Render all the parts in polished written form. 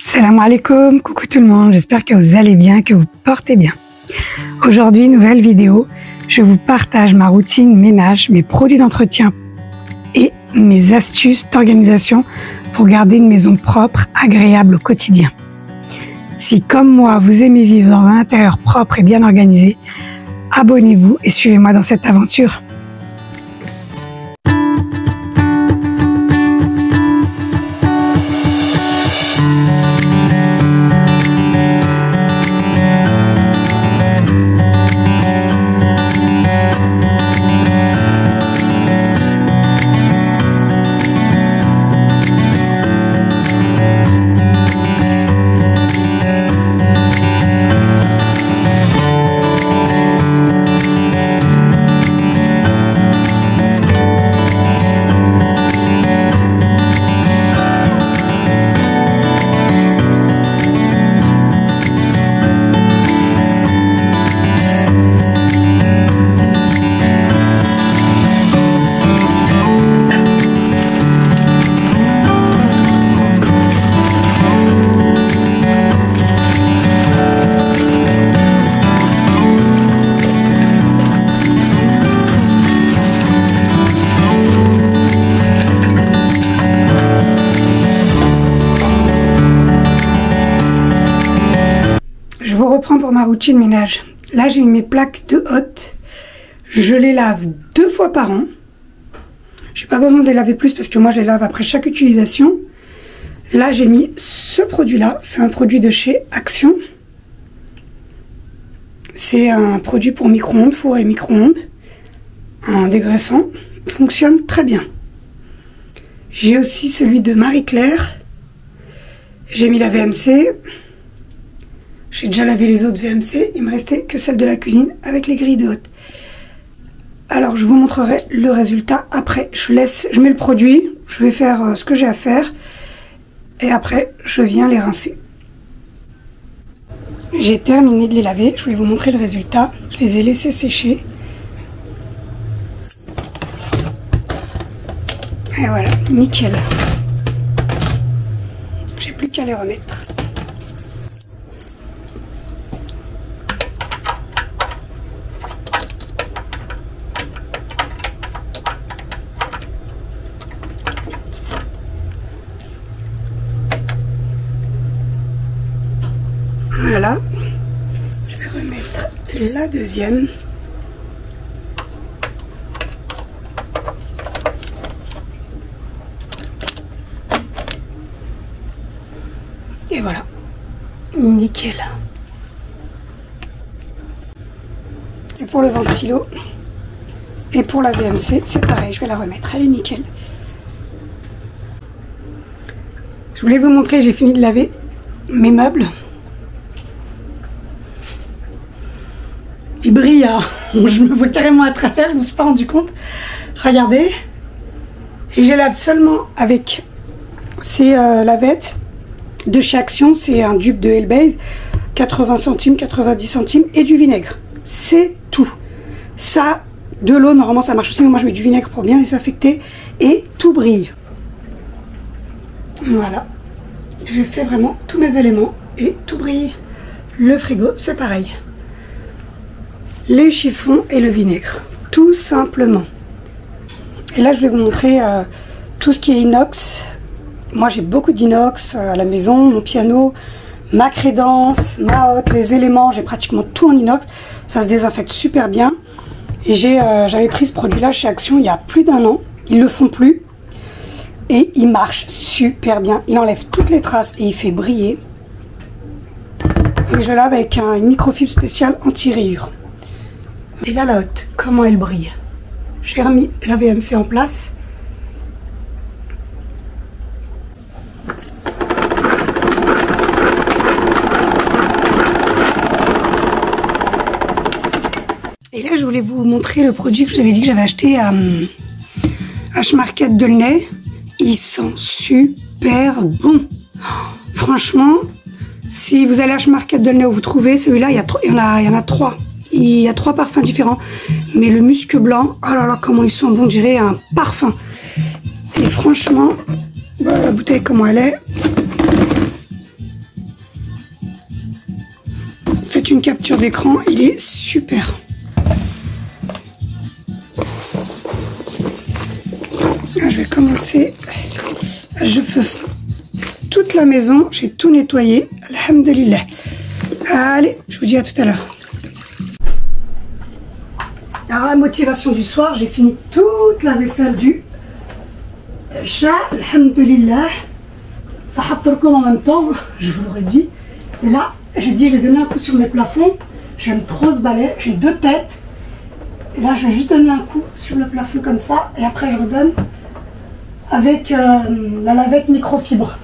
Salam alaikum, coucou tout le monde, j'espère que vous allez bien, que vous portez bien. Aujourd'hui, nouvelle vidéo, je vous partage ma routine ménage, mes produits d'entretien et mes astuces d'organisation pour garder une maison propre, agréable au quotidien. Si comme moi, vous aimez vivre dans un intérieur propre et bien organisé, abonnez-vous et suivez-moi dans cette aventure. Je vous reprends pour ma routine ménage. Là, j'ai mis mes plaques de hotte. Je les lave 2 fois par an. Je n'ai pas besoin de les laver plus parce que moi, je les lave après chaque utilisation. Là, j'ai mis ce produit-là. C'est un produit de chez Action. C'est un produit pour micro-ondes, four et micro-ondes. Un dégraissant. Fonctionne très bien. J'ai aussi celui de Marie-Claire. J'ai mis la VMC. J'ai déjà lavé les autres VMC, il me restait que celle de la cuisine avec les grilles de hotte. Alors je vous montrerai le résultat après. Je mets le produit, je vais faire ce que j'ai à faire et après je viens les rincer. J'ai terminé de les laver, je vais vous montrer le résultat. Je les ai laissés sécher. Et voilà, nickel. J'ai plus qu'à les remettre. Voilà, je vais remettre la deuxième. Et voilà, nickel. Et pour le ventilo et pour la VMC, c'est pareil, je vais la remettre, elle est nickel. Je voulais vous montrer, j'ai fini de laver mes meubles. Il brille, hein. Je me vois carrément à travers, je ne me suis pas rendu compte. Regardez. Et je lave seulement avec ces lavettes de chez Action. C'est un dupe de Hellbase, 80 centimes, 90 centimes et du vinaigre. C'est tout. Ça, de l'eau, normalement ça marche aussi, mais moi je mets du vinaigre pour bien désinfecter et tout brille. Voilà. Je fais vraiment tous mes éléments et tout brille. Le frigo, c'est pareil. Les chiffons et le vinaigre, tout simplement. Et là je vais vous montrer tout ce qui est inox. Moi j'ai beaucoup d'inox à la maison, mon piano, ma crédence, ma hotte, les éléments, j'ai pratiquement tout en inox. Ça se désinfecte super bien. Et j'avais pris ce produit là chez Action il y a plus d'1 an, ils le font plus. Et il marche super bien, il enlève toutes les traces et il fait briller. Et je lave avec une microfibre spéciale anti-rayures. Et là, la hotte, comment elle brille. J'ai remis la VMC en place. Et là, je voulais vous montrer le produit que je vous avais dit que j'avais acheté à H-Market Delnay. Il sent super bon. Franchement, si vous allez à H-Market Delnay où vous trouvez celui-là, il y en a 3. Il y a 3 parfums différents. Mais le musc blanc, oh là là, comment ils sont bons, on dirait un parfum. Et franchement, bah, la bouteille comment elle est. faites une capture d'écran, il est super. Je vais commencer. Je fais toute la maison, j'ai tout nettoyé. Alhamdulillah. Allez, je vous dis à tout à l'heure. Alors la motivation du soir, j'ai fini toute la vaisselle du chat. Alhamdulillah. Ça haftarkoum en même temps, je vous l'aurais dit. Et là, j'ai dit, je vais donner un coup sur mes plafonds. J'aime trop ce balai, j'ai 2 têtes. Et là, je vais juste donner un coup sur le plafond comme ça. Et après, je redonne avec la lavette microfibre.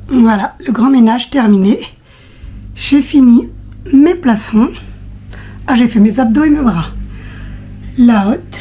Voilà, le grand ménage terminé. J'ai fini mes plafonds. Ah, j'ai fait mes abdos et mes bras. La hotte,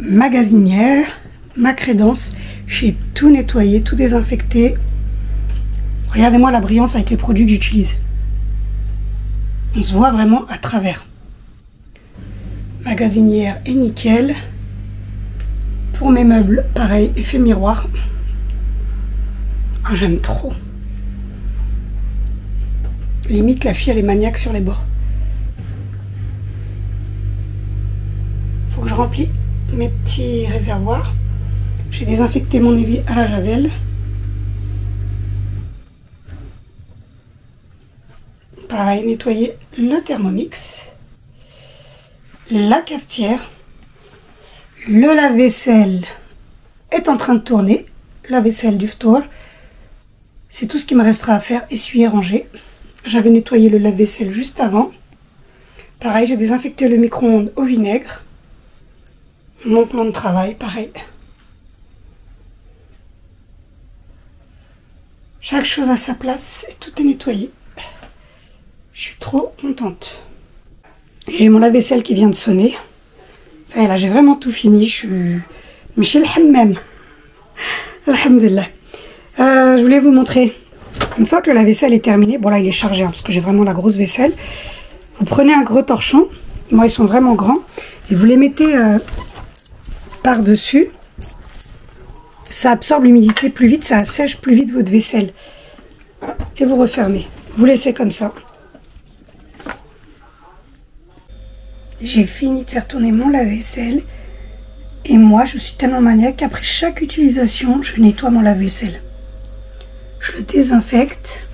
ma gazinière, ma crédence. J'ai tout nettoyé, tout désinfecté. Regardez-moi la brillance avec les produits que j'utilise. On se voit vraiment à travers. Ma gazinière est nickel. Pour mes meubles, pareil, effet miroir. Ah, j'aime trop. Limite, la fille, elle est maniaque sur les bords. Faut que je remplis mes petits réservoirs. J'ai désinfecté mon évier à la javel. Pareil, nettoyer le Thermomix. La cafetière. Le lave-vaisselle est en train de tourner. La vaisselle du store. C'est tout ce qui me restera à faire, essuyer, ranger. J'avais nettoyé le lave-vaisselle juste avant. Pareil, j'ai désinfecté le micro-ondes au vinaigre. Mon plan de travail, pareil. Chaque chose à sa place et tout est nettoyé. Je suis trop contente. J'ai mon lave-vaisselle qui vient de sonner. Ça y est, là, j'ai vraiment tout fini. Je suis... Michel Hammam. Alhamdulillah. Je voulais vous montrer, une fois que la vaisselle est terminée, bon là il est chargé hein, parce que j'ai vraiment la grosse vaisselle, vous prenez un gros torchon, moi ils sont vraiment grands, et vous les mettez par-dessus, ça absorbe l'humidité plus vite, ça assèche plus vite votre vaisselle, et vous refermez, vous laissez comme ça. J'ai fini de faire tourner mon lave-vaisselle, et moi je suis tellement maniaque qu'après chaque utilisation, je nettoie mon lave-vaisselle. Je le désinfecte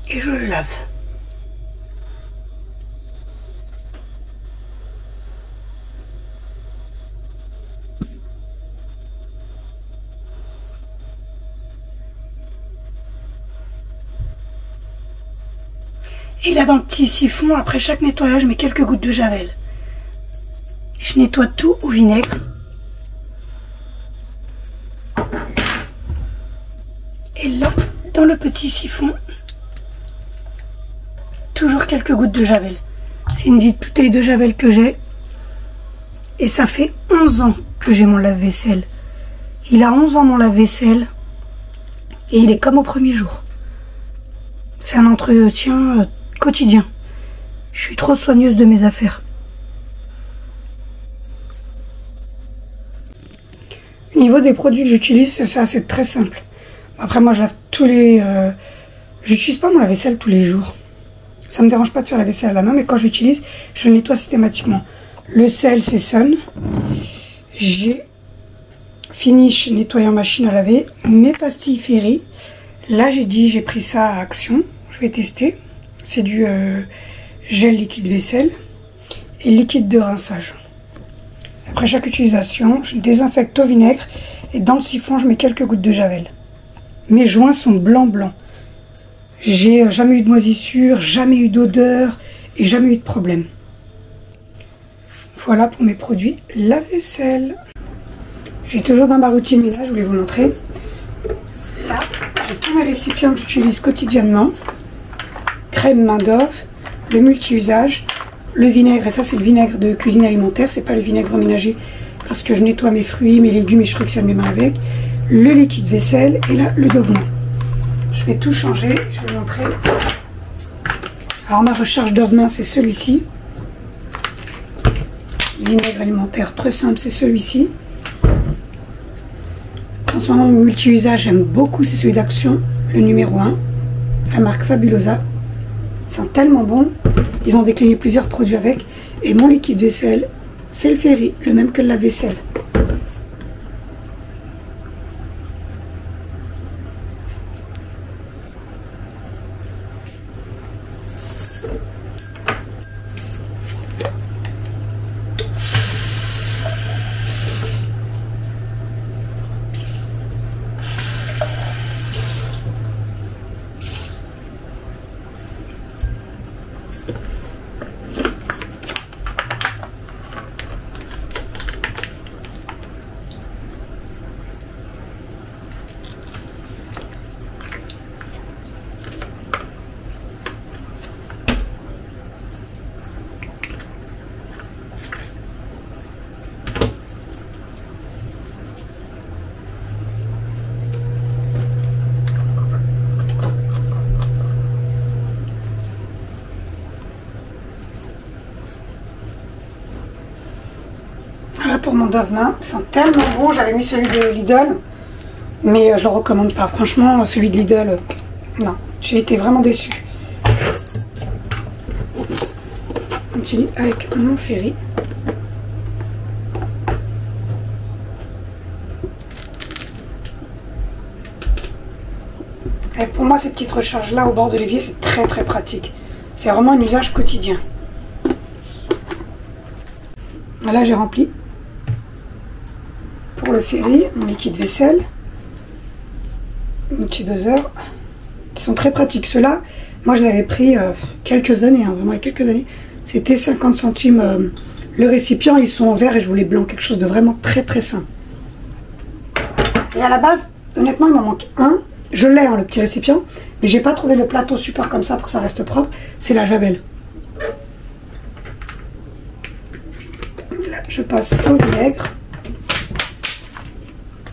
et je le lave. Et là dans le petit siphon, après chaque nettoyage, je mets quelques gouttes de javel. Je nettoie tout au vinaigre. Et là, dans le petit siphon, toujours quelques gouttes de javel. C'est une petite bouteille de javel que j'ai. Et ça fait 11 ans que j'ai mon lave-vaisselle. Il a 11 ans mon lave-vaisselle. Et il est comme au premier jour. C'est un entretien quotidien. Je suis trop soigneuse de mes affaires. niveau des produits que j'utilise, c'est ça, c'est très simple. Après, moi, je lave tous les... J'utilise pas mon lave-vaisselle tous les jours. Ça me dérange pas de faire la vaisselle à la main, mais quand je l'utilise, je le nettoie systématiquement. Le sel, c'est Sun. J'ai Finish nettoyant machine à laver. Mes pastilles Fairy. Là, j'ai pris ça à Action. Je vais tester. C'est du gel liquide vaisselle et liquide de rinçage. Après chaque utilisation, je désinfecte au vinaigre et dans le siphon, je mets quelques gouttes de javel. Mes joints sont blancs. J'ai jamais eu de moisissure, jamais eu d'odeur et jamais eu de problème. Voilà pour mes produits lave-vaisselle. J'ai toujours dans ma routine ménage, je voulais vous montrer. Là, j'ai tous mes récipients que j'utilise quotidiennement. Crème main d'œuvre, le multi-usage, le vinaigre, et ça c'est le vinaigre de cuisine alimentaire, c'est pas le vinaigre ménager parce que je nettoie mes fruits, mes légumes et je frictionne mes mains avec. Le liquide vaisselle et là le Dove-Main. Je vais tout changer, je vais vous montrer. Alors ma recharge Dove-Main c'est celui-ci. Vinaigre alimentaire très simple c'est celui-ci. En ce moment mon multi-usage j'aime beaucoup, c'est celui d'Action, le numéro 1, la marque Fabulosa. Ils sont tellement bons, ils ont décliné plusieurs produits avec. Et mon liquide vaisselle, c'est le Fairy, le même que le lave-vaisselle. Voilà pour mon Dove-Main, ils sont tellement bons, j'avais mis celui de Lidl, mais je le recommande pas. Franchement, celui de Lidl, non, j'ai été vraiment déçue. On continue avec mon Fairy. Et pour moi, ces petites recharges là au bord de l'évier, c'est très pratique. C'est vraiment un usage quotidien. Là, j'ai rempli pour le Fairy, mon liquide vaisselle, multi-doseur. Ils sont très pratiques. Ceux-là, moi je les avais pris quelques années, hein, vraiment il y a quelques années. C'était 50 centimes le récipient, ils sont en verre et je voulais blanc, quelque chose de vraiment très sain. Et à la base, honnêtement, il m'en manque un. Je l'ai, hein, le petit récipient, mais j'ai pas trouvé le plateau super comme ça pour que ça reste propre. C'est la Javel. Là, je passe au vinaigre.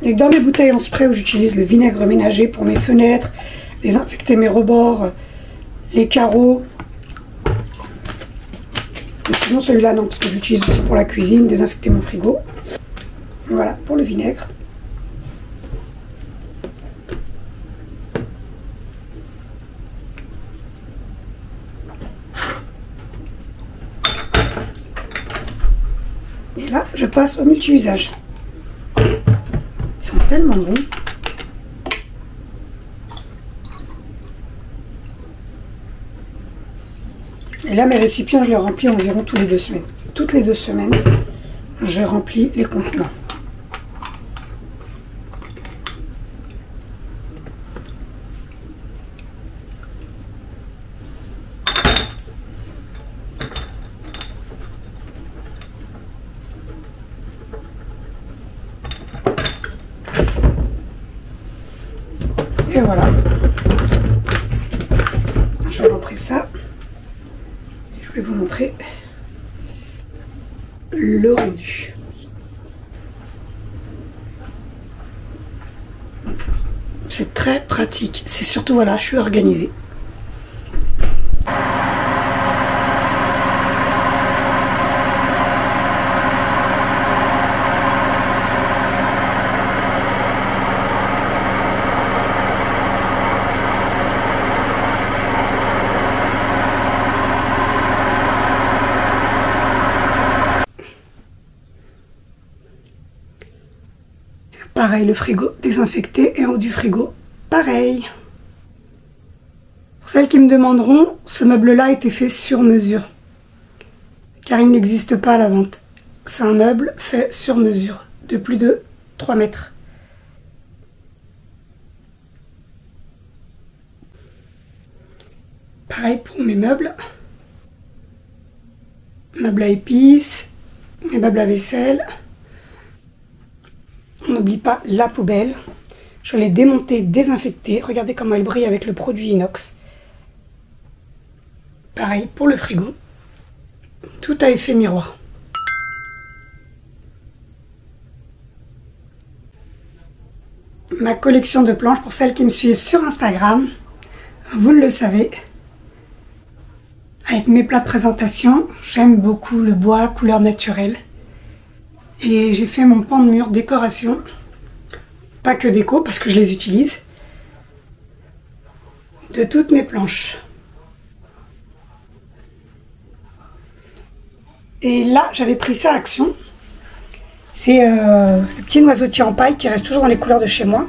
Et dans mes bouteilles en spray où j'utilise le vinaigre ménager pour mes fenêtres, désinfecter mes rebords, les carreaux. Mais sinon celui-là non, parce que j'utilise aussi pour la cuisine, désinfecter mon frigo. Voilà pour le vinaigre. Et là, je passe au multi-usage. Ils sont tellement bons. Et là, mes récipients, je les remplis environ tous les 2 semaines. Toutes les 2 semaines, je remplis les contenants. Et voilà. Je vais montrer ça. Je vais vous montrer le rendu. C'est très pratique. C'est surtout, voilà, je suis organisée. Pareil, le frigo désinfecté et en haut du frigo, pareil. Pour celles qui me demanderont, ce meuble-là a été fait sur mesure, car il n'existe pas à la vente. C'est un meuble fait sur mesure, de plus de 3 mètres. Pareil pour mes meubles. Meubles à épices, mes meubles à vaisselle. On n'oublie pas la poubelle. Je l'ai démontée, désinfectée. Regardez comment elle brille avec le produit inox. Pareil pour le frigo. Tout à effet miroir. Ma collection de planches, pour celles qui me suivent sur Instagram, vous le savez. Avec mes plats de présentation, j'aime beaucoup le bois couleur naturelle. Et j'ai fait mon pan de mur décoration. Pas que déco, parce que je les utilise. De toutes mes planches. Et là, j'avais pris ça à Action. C'est le petit noisetier en paille qui reste toujours dans les couleurs de chez moi.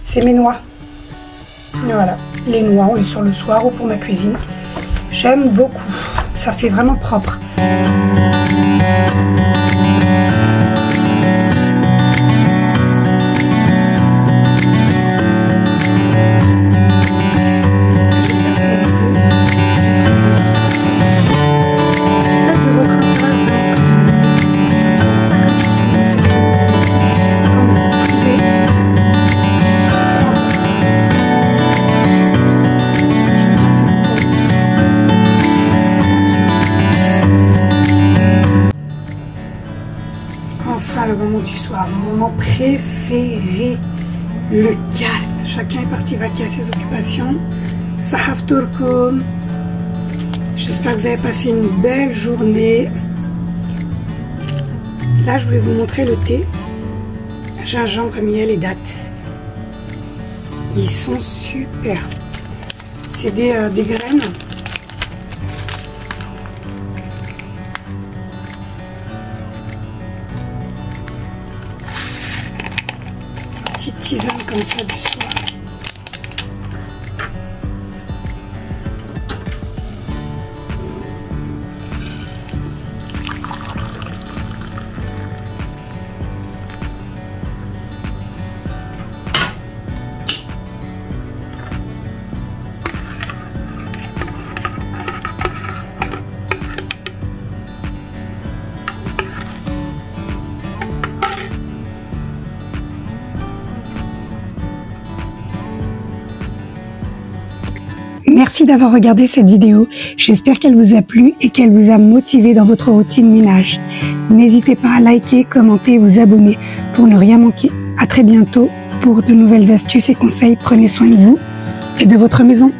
C'est mes noix. Et voilà, les noix, on est sur le soir ou pour ma cuisine. J'aime beaucoup. Ça fait vraiment propre. Le moment du soir, mon moment préféré, le calme. Chacun est parti vaquer à ses occupations. Sahaf Turkoum. J'espère que vous avez passé une belle journée. Là, je voulais vous montrer le thé. Gingembre, miel et dattes. Ils sont super. C'est des graines. Petite tisane comme ça du soir. Merci d'avoir regardé cette vidéo. J'espère qu'elle vous a plu et qu'elle vous a motivé dans votre routine ménage. N'hésitez pas à liker, commenter et vous abonner pour ne rien manquer. À très bientôt pour de nouvelles astuces et conseils. Prenez soin de vous et de votre maison.